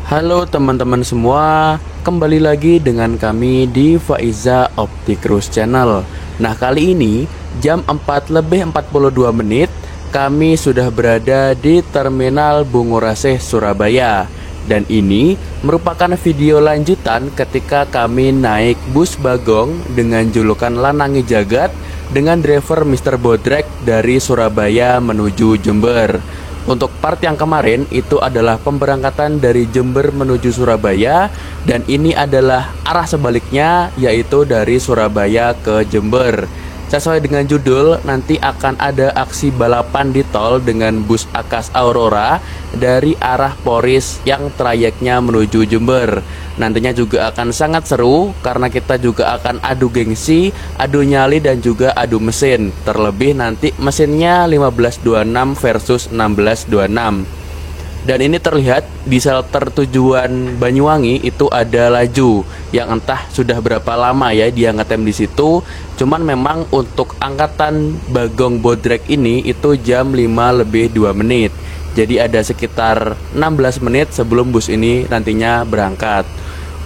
Halo teman-teman semua, kembali lagi dengan kami di Faiza Optikrus Channel. Nah, kali ini jam 4:42 kami sudah berada di Terminal Bungurasih Surabaya. Dan ini merupakan video lanjutan ketika kami naik bus Bagong dengan julukan Lanangi Jagat dengan driver Mr. Bodrek dari Surabaya menuju Jember. Untuk part yang kemarin itu adalah pemberangkatan dari Jember menuju Surabaya, dan ini adalah arah sebaliknya, yaitu dari Surabaya ke Jember. Sesuai dengan judul, nanti akan ada aksi balapan di tol dengan bus Akas Aurora dari arah Poris yang trayeknya menuju Jember. Nantinya juga akan sangat seru karena kita juga akan adu gengsi, adu nyali, dan juga adu mesin. Terlebih nanti mesinnya 1526 versus 1626. Dan ini terlihat di shelter tujuan Banyuwangi itu ada laju yang entah sudah berapa lama ya dia ngetem di situ. Cuman memang untuk angkatan Bagong Bodrek ini itu jam 5:02. Jadi ada sekitar 16 menit sebelum bus ini nantinya berangkat.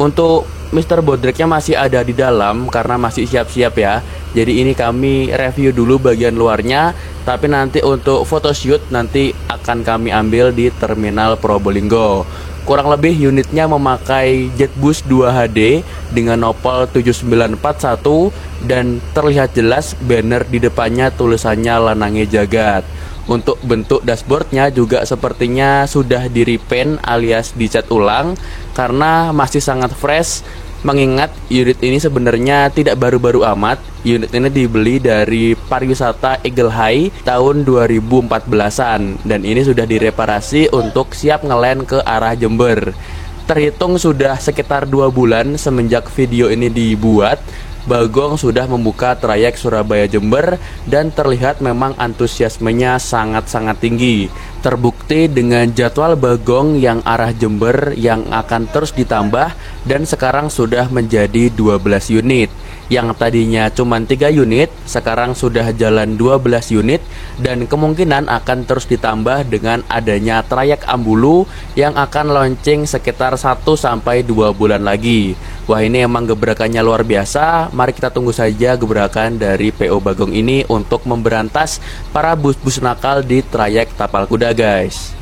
Untuk Mr. Bodreknya masih ada di dalam karena masih siap-siap ya. Jadi ini kami review dulu bagian luarnya, tapi nanti untuk photoshoot nanti akan kami ambil di Terminal Probolinggo. Kurang lebih unitnya memakai Jetbus 2HD dengan nopol 7941 dan terlihat jelas banner di depannya tulisannya Lanangi Jagat. Untuk bentuk dashboardnya juga sepertinya sudah di repaint alias dicat ulang karena masih sangat fresh. Mengingat unit ini sebenarnya tidak baru-baru amat. Unit ini dibeli dari pariwisata Eagle High tahun 2014-an, dan ini sudah direparasi untuk siap ngeland ke arah Jember. Terhitung sudah sekitar 2 bulan semenjak video ini dibuat. Bagong sudah membuka trayek Surabaya Jember dan terlihat memang antusiasmenya sangat-sangat tinggi. Terbukti dengan jadwal Bagong yang arah Jember yang akan terus ditambah dan sekarang sudah menjadi 12 unit. Yang tadinya cuma 3 unit, sekarang sudah jalan 12 unit dan kemungkinan akan terus ditambah dengan adanya trayek Ambulu yang akan launching sekitar 1-2 bulan lagi. Wah, ini emang gebrakannya luar biasa. Mari kita tunggu saja gebrakan dari PO Bagong ini untuk memberantas para bus-bus nakal di trayek Tapal Kuda, guys.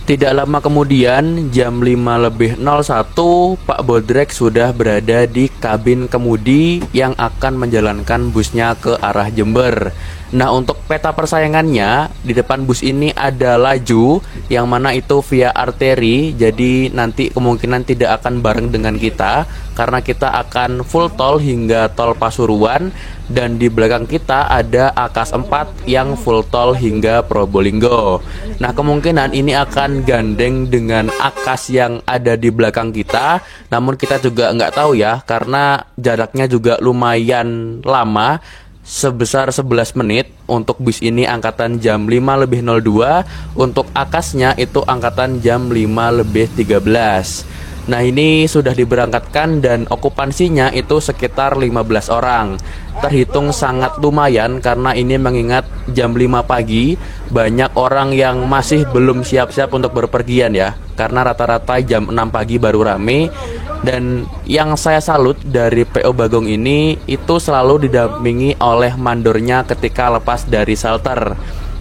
Tidak lama kemudian, jam 5:01, Pak Bodrek sudah berada di kabin kemudi yang akan menjalankan busnya ke arah Jember. Nah, untuk peta persaingannya, di depan bus ini ada laju yang mana itu via arteri. Jadi nanti kemungkinan tidak akan bareng dengan kita karena kita akan full tol hingga tol Pasuruan. Dan di belakang kita ada Akas 4 yang full tol hingga Probolinggo. Nah, kemungkinan ini akan gandeng dengan Akas yang ada di belakang kita. Namun kita juga nggak tahu ya, karena jaraknya juga lumayan lama, sebesar 11 menit. Untuk bus ini angkatan jam 5:02, untuk Akasnya itu angkatan jam 5:13. Nah, ini sudah diberangkatkan dan okupansinya itu sekitar 15 orang. Terhitung sangat lumayan karena ini mengingat jam 5 pagi, banyak orang yang masih belum siap-siap untuk berpergian ya. Karena rata-rata jam 6 pagi baru rame. Dan yang saya salut dari PO Bagong ini itu selalu didampingi oleh mandornya ketika lepas dari shelter.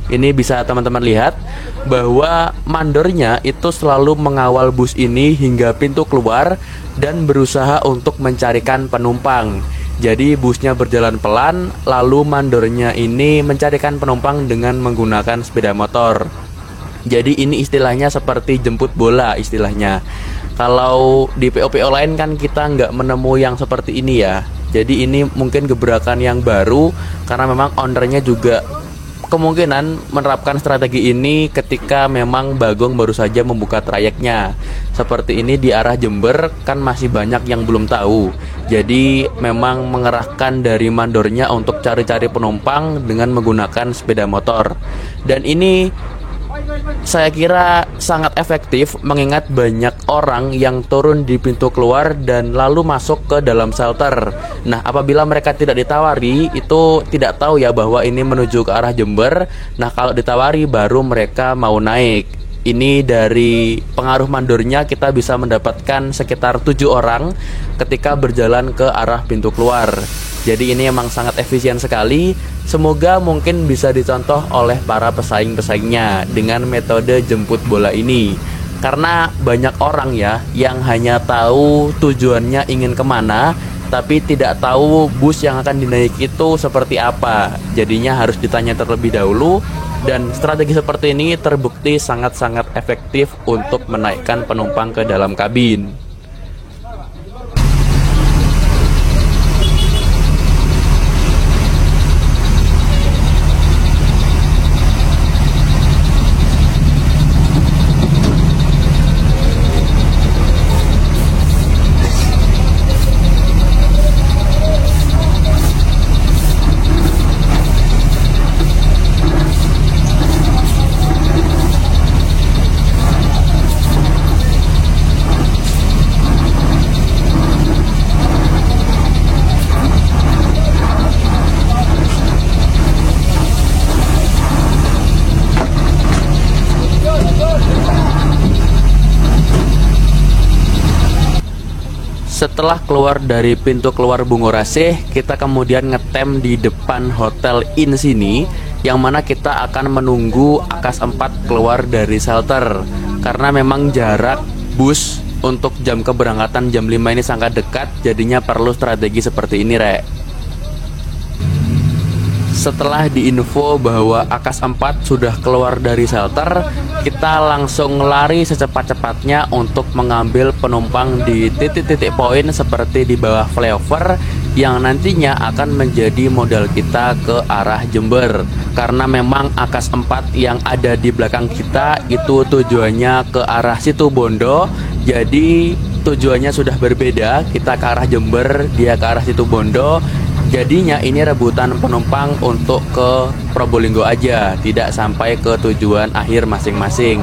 Ini bisa teman-teman lihat bahwa mandornya itu selalu mengawal bus ini hingga pintu keluar dan berusaha untuk mencarikan penumpang. Jadi busnya berjalan pelan, lalu mandornya ini mencarikan penumpang dengan menggunakan sepeda motor. Jadi ini istilahnya seperti jemput bola istilahnya. Kalau di PO-PO lain kan kita nggak menemui yang seperti ini ya. Jadi ini mungkin gebrakan yang baru karena memang ownernya juga kemungkinan menerapkan strategi ini ketika memang Bagong baru saja membuka trayeknya. Seperti ini di arah Jember kan masih banyak yang belum tahu. Jadi memang mengerahkan dari mandornya untuk cari-cari penumpang dengan menggunakan sepeda motor. Dan ini saya kira sangat efektif mengingat banyak orang yang turun di pintu keluar dan lalu masuk ke dalam shelter. Nah, apabila mereka tidak ditawari, itu tidak tahu ya bahwa ini menuju ke arah Jember. Nah, kalau ditawari baru mereka mau naik. Ini dari pengaruh mandornya kita bisa mendapatkan sekitar 7 orang ketika berjalan ke arah pintu keluar. Jadi ini emang sangat efisien sekali. Semoga mungkin bisa dicontoh oleh para pesaing-pesaingnya dengan metode jemput bola ini. Karena banyak orang ya yang hanya tahu tujuannya ingin kemana, tapi tidak tahu bus yang akan dinaiki itu seperti apa. Jadinya harus ditanya terlebih dahulu. Dan strategi seperti ini terbukti sangat-sangat efektif untuk menaikkan penumpang ke dalam kabin. Setelah keluar dari pintu keluar Bungurasih, kita kemudian ngetem di depan Hotel Inn sini, yang mana kita akan menunggu Akas 4 keluar dari shelter. Karena memang jarak bus untuk jam keberangkatan jam 5 ini sangat dekat, jadinya perlu strategi seperti ini, Rek. Setelah diinfo bahwa Akas 4 sudah keluar dari shelter, kita langsung lari secepat-cepatnya untuk mengambil penumpang di titik-titik poin seperti di bawah flyover yang nantinya akan menjadi modal kita ke arah Jember. Karena memang Akas 4 yang ada di belakang kita itu tujuannya ke arah Situbondo, jadi tujuannya sudah berbeda. Kita ke arah Jember, dia ke arah Situbondo. Jadinya ini rebutan penumpang untuk ke Probolinggo aja, tidak sampai ke tujuan akhir masing-masing.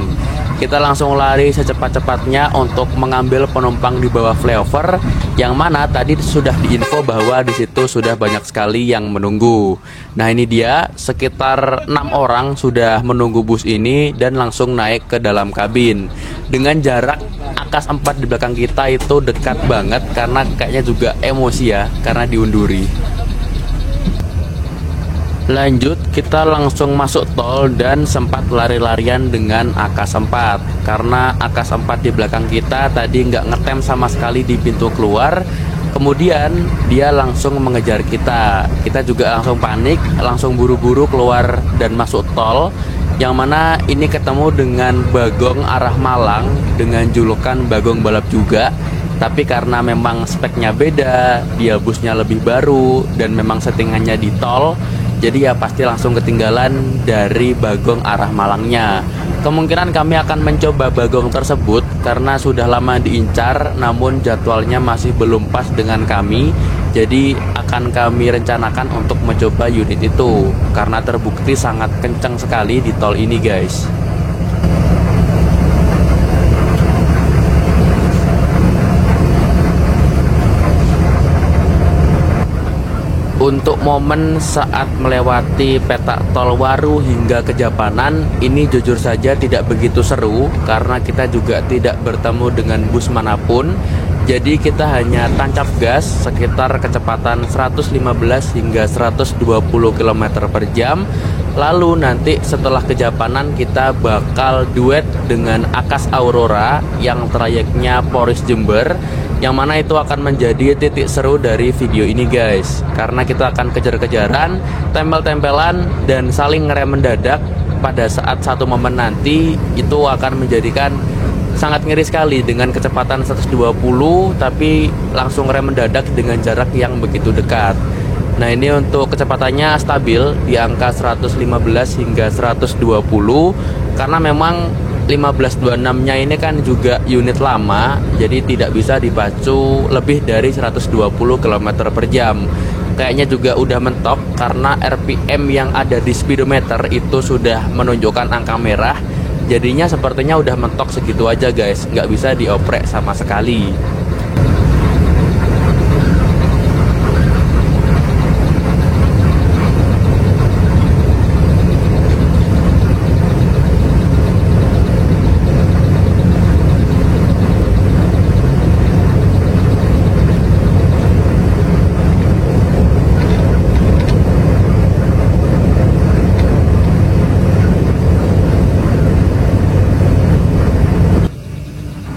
Kita langsung lari secepat-cepatnya untuk mengambil penumpang di bawah flyover, yang mana tadi sudah diinfo bahwa di situ sudah banyak sekali yang menunggu. Nah, ini dia sekitar 6 orang sudah menunggu bus ini dan langsung naik ke dalam kabin. Dengan jarak Akas 4 di belakang kita itu dekat banget karena kayaknya juga emosi ya karena diunduri. Lanjut, kita langsung masuk tol dan sempat lari-larian dengan Akas 4 karena Akas 4 di belakang kita tadi nggak ngetem sama sekali di pintu keluar. Kemudian dia langsung mengejar kita. Kita juga langsung panik, langsung buru-buru keluar dan masuk tol. Yang mana ini ketemu dengan Bagong arah Malang dengan julukan Bagong Balap juga. Tapi karena memang speknya beda, dia busnya lebih baru dan memang settingannya di tol, jadi ya pasti langsung ketinggalan dari Bagong arah Malangnya. Kemungkinan kami akan mencoba Bagong tersebut karena sudah lama diincar, namun jadwalnya masih belum pas dengan kami. Jadi akan kami rencanakan untuk mencoba unit itu karena terbukti sangat kencang sekali di tol ini, guys. Untuk momen saat melewati petak tol Waru hingga ke Japanan, ini jujur saja tidak begitu seru karena kita juga tidak bertemu dengan bus manapun. Jadi kita hanya tancap gas sekitar kecepatan 115 hingga 120 km per jam. Lalu nanti setelah ke Japanan kita bakal duet dengan Akas Aurora yang trayeknya Poris Jember, yang mana itu akan menjadi titik seru dari video ini, guys. Karena kita akan kejar-kejaran, tempel-tempelan, dan saling ngerem mendadak pada saat satu momen nanti. Itu akan menjadikan sangat ngeri sekali dengan kecepatan 120 tapi langsung rem mendadak dengan jarak yang begitu dekat. Nah, ini untuk kecepatannya stabil di angka 115 hingga 120 karena memang 1526-nya ini kan juga unit lama, jadi tidak bisa dipacu lebih dari 120 km per jam. Kayaknya juga udah mentok karena RPM yang ada di speedometer itu sudah menunjukkan angka merah. Jadinya sepertinya udah mentok segitu aja guys, nggak bisa dioprek sama sekali.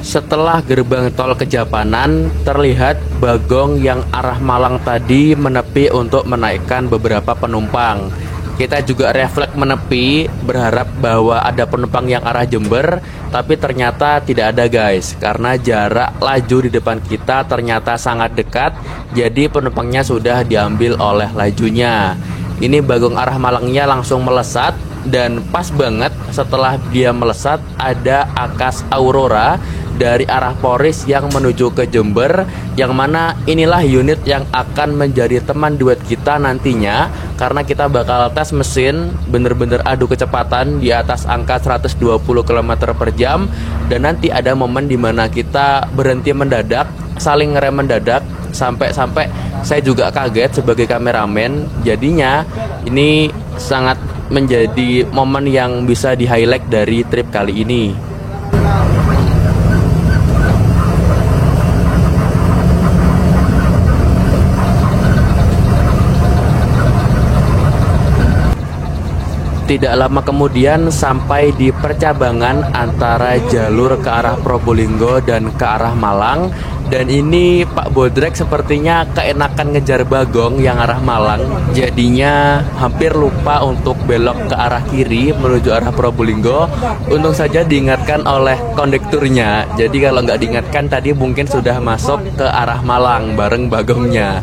Setelah gerbang tol Kejapanan, terlihat Bagong yang arah Malang tadi menepi untuk menaikkan beberapa penumpang. Kita juga refleks menepi, berharap bahwa ada penumpang yang arah Jember, tapi ternyata tidak ada guys, karena jarak laju di depan kita ternyata sangat dekat, jadi penumpangnya sudah diambil oleh lajunya. Ini Bagong arah Malangnya langsung melesat, dan pas banget setelah dia melesat ada Akas Aurora dari arah Poris yang menuju ke Jember, yang mana inilah unit yang akan menjadi teman duet kita nantinya, karena kita bakal tes mesin bener-bener adu kecepatan di atas angka 120 km per jam, dan nanti ada momen dimana kita berhenti mendadak, saling ngerem mendadak, sampai-sampai saya juga kaget sebagai kameramen. Jadinya ini sangat menjadi momen yang bisa di highlight dari trip kali ini. Tidak lama kemudian sampai di percabangan antara jalur ke arah Probolinggo dan ke arah Malang. Dan ini Pak Bodrek sepertinya keenakan ngejar Bagong yang arah Malang, jadinya hampir lupa untuk belok ke arah kiri menuju arah Probolinggo. Untung saja diingatkan oleh kondekturnya, jadi kalau nggak diingatkan tadi mungkin sudah masuk ke arah Malang bareng Bagongnya.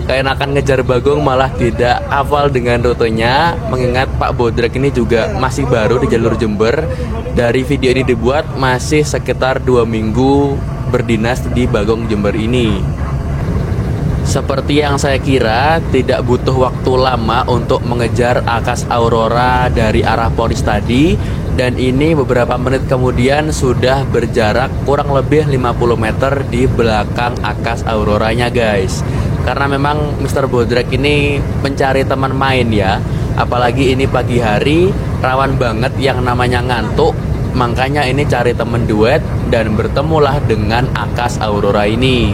Keenakan ngejar Bagong malah tidak hafal dengan rutenya, mengingat Pak Bodrek ini juga masih baru di jalur Jember. Dari video ini dibuat masih sekitar 2 minggu berdinas di Bagong Jember ini. Seperti yang saya kira, tidak butuh waktu lama untuk mengejar Akas Aurora dari arah Poris tadi, dan ini beberapa menit kemudian sudah berjarak kurang lebih 50 meter di belakang Akas Auroranya guys. Karena memang Mr. Bodrek ini mencari teman main ya, apalagi ini pagi hari, rawan banget yang namanya ngantuk. Makanya ini cari temen duet dan bertemulah dengan Akas Aurora ini.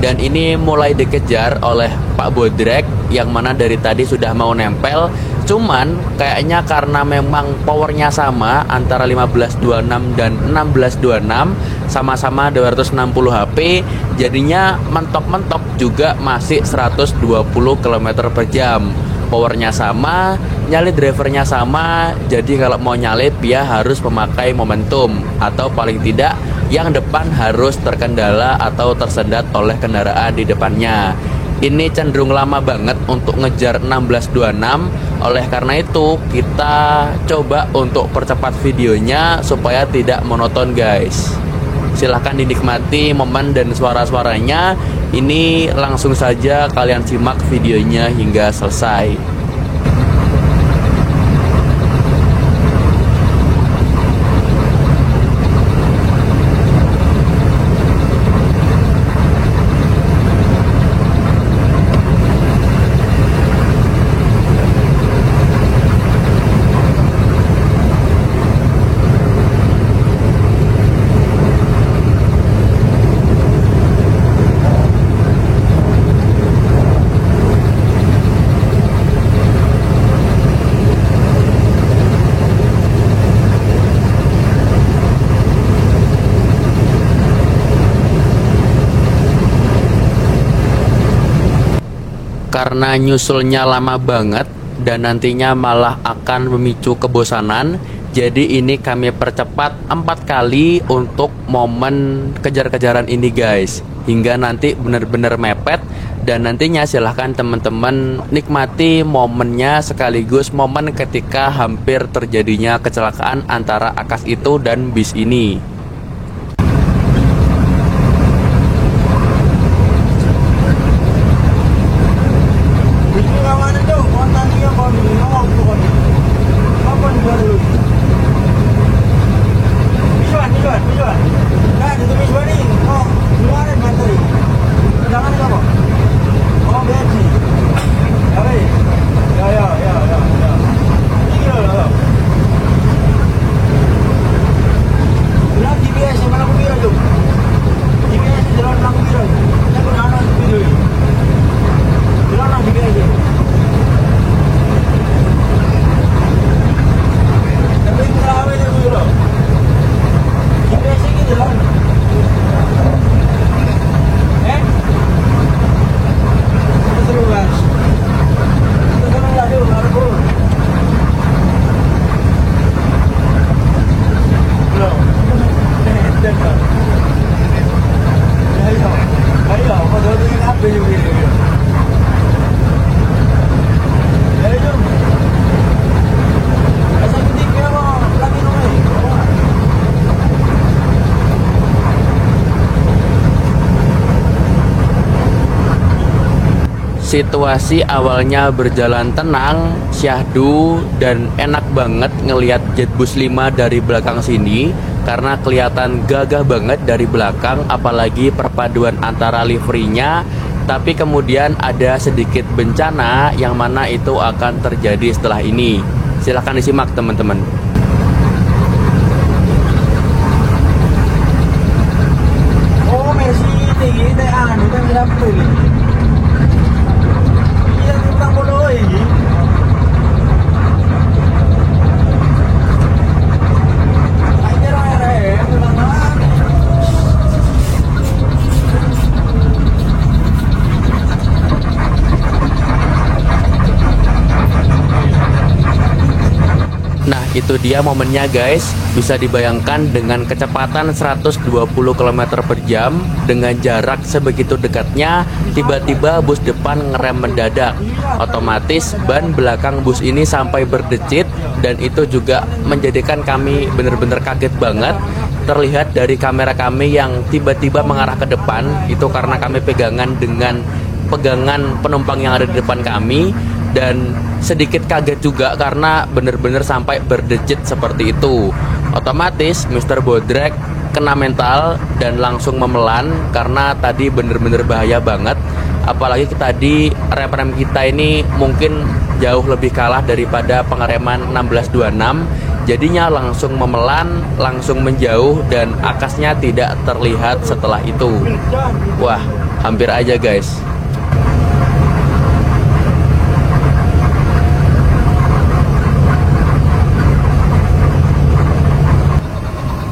Dan ini mulai dikejar oleh Pak Bodrek, yang mana dari tadi sudah mau nempel. Cuman kayaknya karena memang powernya sama antara 1526 dan 1626, sama-sama 260 HP, jadinya mentok-mentok juga masih 120 km per jam. Powernya sama, nyali drivernya sama, jadi kalau mau nyalip ya harus memakai momentum, atau paling tidak yang depan harus terkendala atau tersendat oleh kendaraan di depannya. Ini cenderung lama banget untuk ngejar 1626, oleh karena itu kita coba untuk percepat videonya supaya tidak monoton guys. Silahkan dinikmati momen dan suara-suaranya. Ini langsung saja kalian simak videonya hingga selesai. Karena nyusulnya lama banget dan nantinya malah akan memicu kebosanan, Jadi ini kami percepat 4 kali untuk momen kejar-kejaran ini guys, hingga nanti benar-benar mepet. Dan nantinya silahkan teman-teman nikmati momennya sekaligus momen ketika hampir terjadinya kecelakaan antara Akas itu dan bis ini. Situasi awalnya berjalan tenang, syahdu, dan enak banget ngelihat Jetbus 5 dari belakang sini karena kelihatan gagah banget dari belakang, apalagi perpaduan antara liverinya. Tapi kemudian ada sedikit bencana yang mana itu akan terjadi setelah ini. Silahkan disimak teman-teman. Oh, Messi tinggi teh anu teh berapa ini? Iya, kita bodoh ini. Nah itu dia momennya guys. Bisa dibayangkan dengan kecepatan 120 km per jam, dengan jarak sebegitu dekatnya, tiba-tiba bus depan ngerem mendadak. Otomatis ban belakang bus ini sampai berdecit, dan itu juga menjadikan kami benar-benar kaget banget. Terlihat dari kamera kami yang tiba-tiba mengarah ke depan, itu karena kami pegangan dengan pegangan penumpang yang ada di depan kami. Dan sedikit kaget juga karena benar-benar sampai berdecit seperti itu. Otomatis Mr. Bodrek kena mental dan langsung memelan karena tadi benar-benar bahaya banget. Apalagi tadi rem-rem kita ini mungkin jauh lebih kalah daripada pengereman 1626. Jadinya langsung memelan, langsung menjauh, dan akasnya tidak terlihat setelah itu. Wah, hampir aja guys.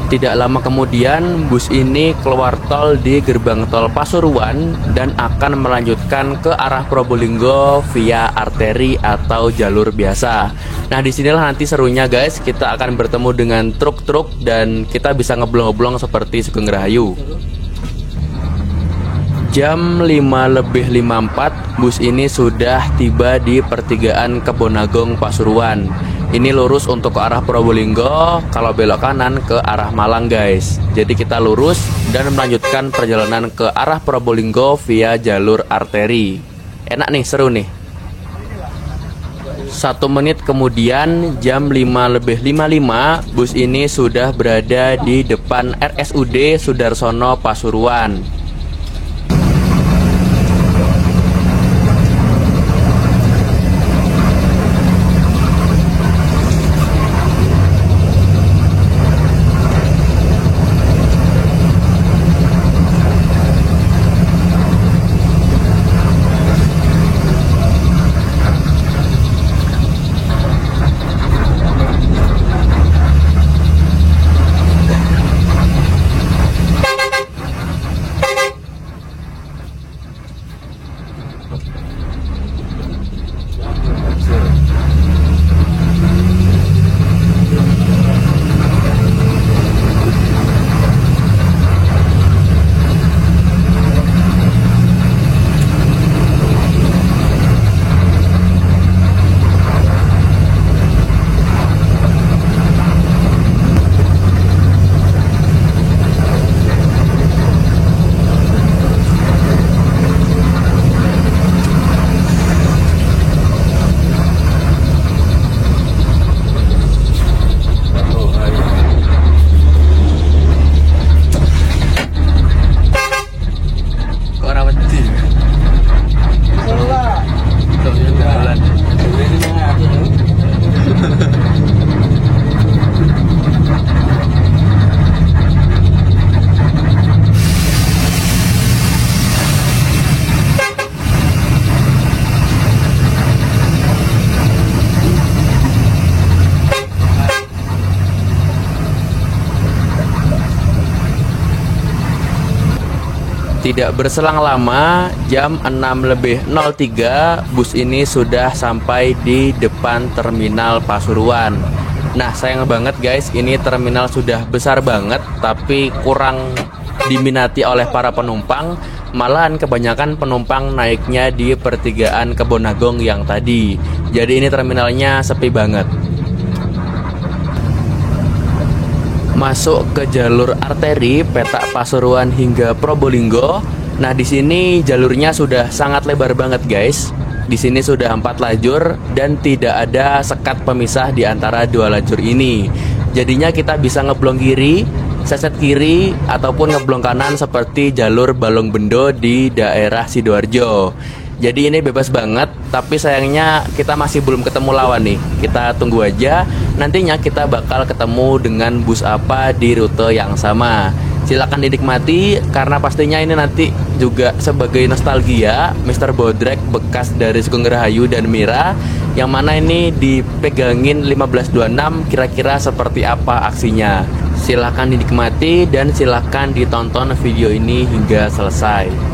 Tidak lama kemudian bus ini keluar tol di gerbang tol Pasuruan dan akan melanjutkan ke arah Probolinggo via arteri atau jalur biasa. Nah disinilah nanti serunya guys, kita akan bertemu dengan truk-truk dan kita bisa ngeblong-ngeblong seperti Sugeng Rahayu. Jam 5:54 bus ini sudah tiba di pertigaan Kebonagong Pasuruan. Ini lurus untuk ke arah Probolinggo, kalau belok kanan ke arah Malang guys. Jadi kita lurus dan melanjutkan perjalanan ke arah Probolinggo via jalur arteri. Enak nih, seru nih. 1 menit kemudian jam 5:55 bus ini sudah berada di depan RSUD Sudarsono Pasuruan. Tidak berselang lama, jam 6.03 bus ini sudah sampai di depan terminal Pasuruan. Nah, sayang banget guys, ini terminal sudah besar banget tapi kurang diminati oleh para penumpang. Malahan kebanyakan penumpang naiknya di pertigaan Kebonagong yang tadi. Jadi ini terminalnya sepi banget. Masuk ke jalur arteri Petak Pasuruan hingga Probolinggo. Nah, di sini jalurnya sudah sangat lebar banget guys. Di sini sudah 4 lajur dan tidak ada sekat pemisah di antara 2 lajur ini. Jadinya kita bisa ngeblong kiri, seset kiri ataupun ngeblong kanan seperti jalur Balong Bendo di daerah Sidoarjo. Jadi ini bebas banget, tapi sayangnya kita masih belum ketemu lawan nih. Kita tunggu aja, nantinya kita bakal ketemu dengan bus apa di rute yang sama. Silahkan dinikmati, karena pastinya ini nanti juga sebagai nostalgia Mr. Bodrek bekas dari Sugeng Rahayu dan Mira, yang mana ini dipegangin 1526, kira-kira seperti apa aksinya. Silahkan dinikmati dan silahkan ditonton video ini hingga selesai.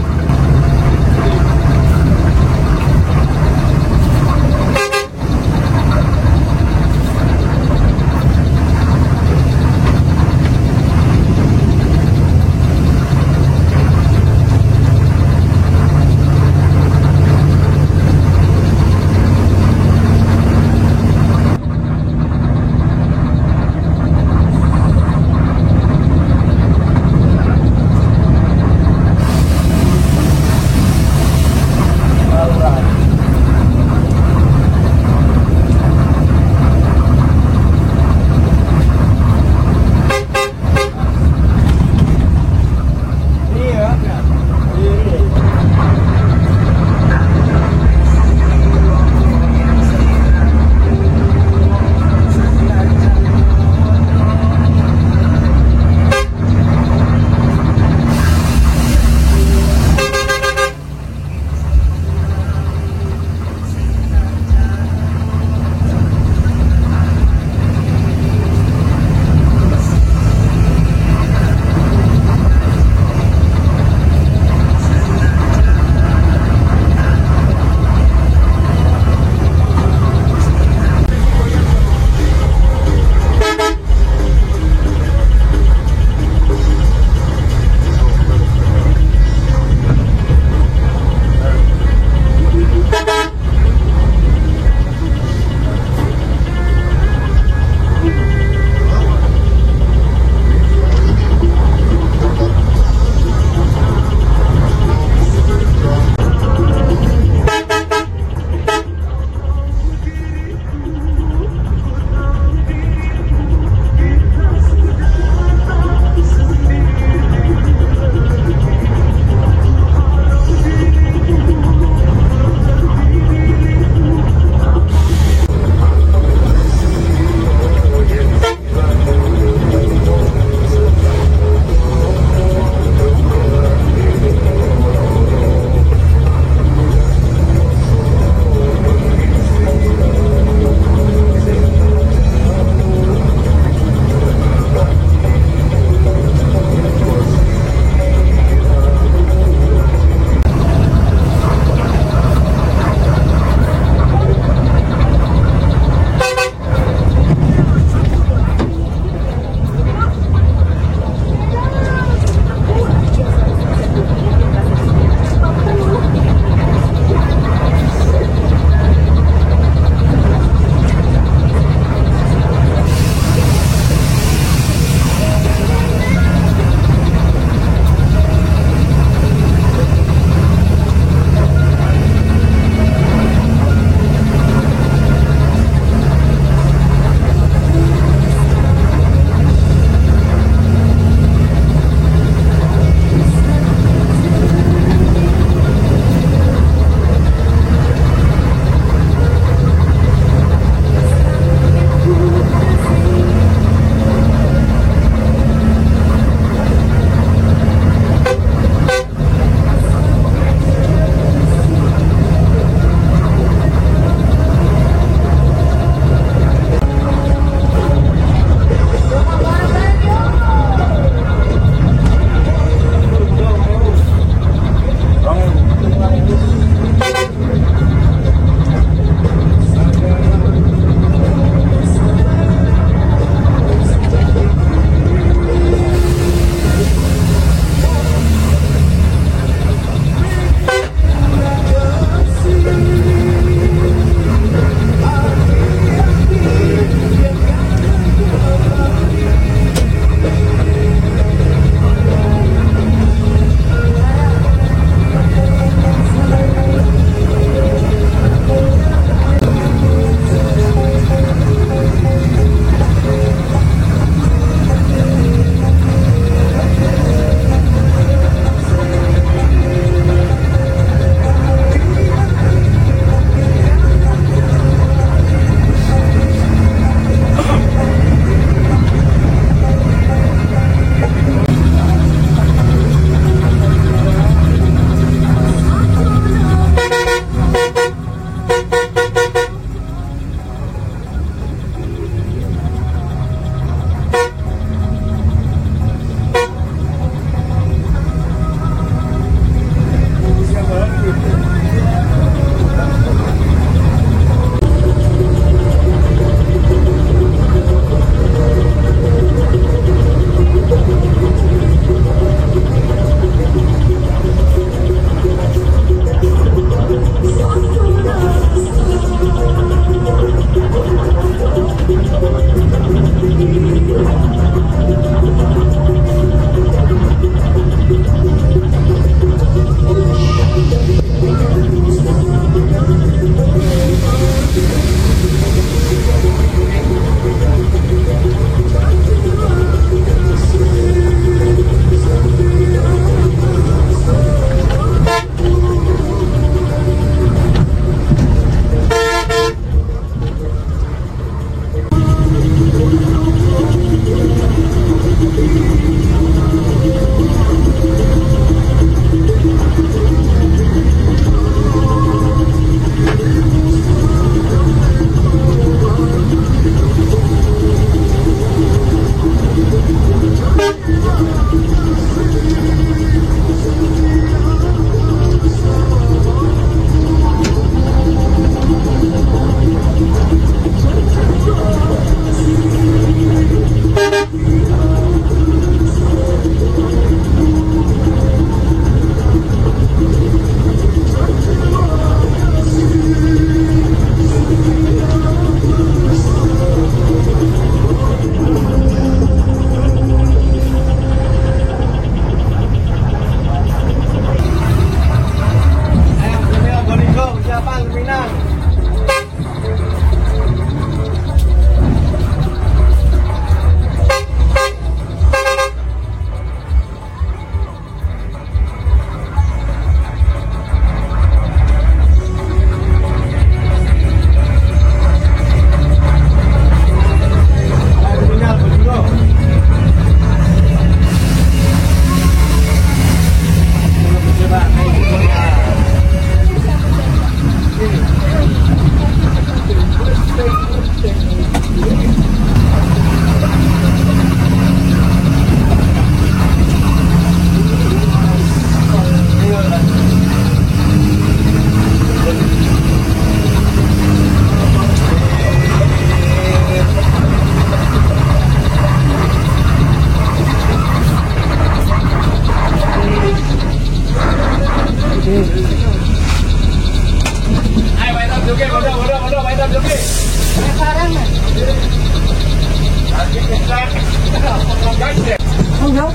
Enggak,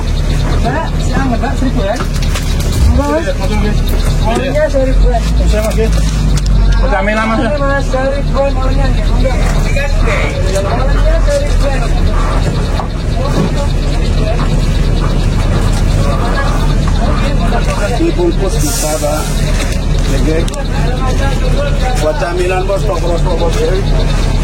Mbak, silakan Mbak, 1000 ya. Maunya 1000 ya. Saya lagi. Udah main lama sih. Mas, 1000 maunya ya. Maunya 1000 ya. Dibungkus bisa, Pak. Oke. Buat camilan bos, bos.